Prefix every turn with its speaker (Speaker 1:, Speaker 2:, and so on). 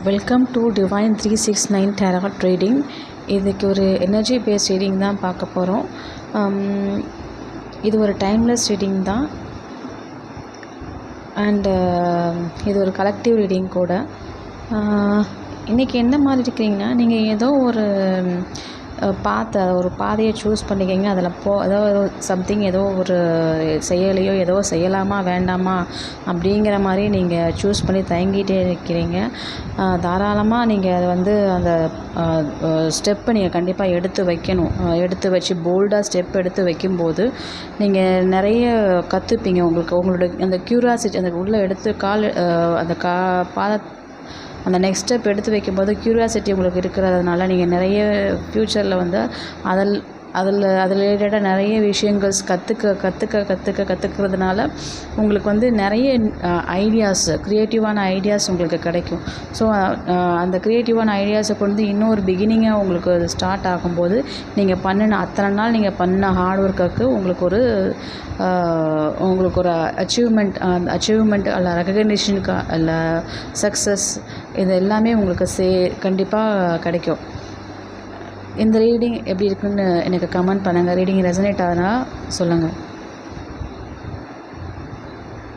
Speaker 1: Welcome to divine 369 tarot reading. இதுக்கு ஒரு energy paste reading தான் பார்க்க போகிறோம். இது ஒரு டைம்லெஸ் ரீடிங் தான் அண்டு இது ஒரு கலெக்டிவ் ரீடிங் கூட. இன்றைக்கி என்ன மாதிரி இருக்கிறீங்கன்னா, நீங்கள் ஏதோ ஒரு ஒரு பாதையை சூஸ் பண்ணிக்கிங்க. அதில் ஏதோ சம்திங் ஏதோ ஒரு செயலையோ ஏதோ செய்யலாமா வேண்டாமா அப்படிங்கிற மாதிரி நீங்கள் சூஸ் பண்ணி தயங்கிட்டே இருக்கிறீங்க. தாராளமாக நீங்கள் அதை அந்த ஸ்டெப்பை நீங்கள் கண்டிப்பாக எடுத்து வைக்கணும். எடுத்து வச்சு போல்டாக ஸ்டெப் எடுத்து வைக்கும்போது நீங்கள் நிறைய கற்றுப்பீங்க. உங்களோட அந்த க்யூரியாசிட்டி அந்த உள்ளே எடுத்து பாத அந்த நெக்ஸ்ட் ஸ்டெப் எடுத்து வைக்கும்போது க்யூரியாசிட்டி உங்களுக்கு இருக்கிறதுனால நீங்கள் நிறைய ஃப்யூச்சரில் அதில் ரிலேட்டடாக நிறைய விஷயங்கள்ஸ் கற்றுக்கிறதுனால உங்களுக்கு நிறைய ஐடியாஸ், க்ரியேட்டிவான ஐடியாஸ் உங்களுக்கு கிடைக்கும். ஸோ அந்த க்ரியேட்டிவான ஐடியாஸை கொண்டு இன்னொரு பிகினிங்காக உங்களுக்கு ஸ்டார்ட் ஆகும்போது நீங்கள் அத்தனை நாள் நீங்கள் பண்ண ஹார்ட் ஒர்க்குக்கு உங்களுக்கு ஒரு அச்சீவ்மெண்ட் அல்ல ரெகக்னிஷனுக்கு அல்ல சக்ஸஸ், இது எல்லாமே உங்களுக்கு கண்டிப்பாக கிடைக்கும். இந்த ரீடிங் எப்படி இருக்குன்னு எனக்கு கமெண்ட் பண்ணுங்கள். ரீடிங் ரெசனேட் ஆகுதுன்னா சொல்லுங்கள்.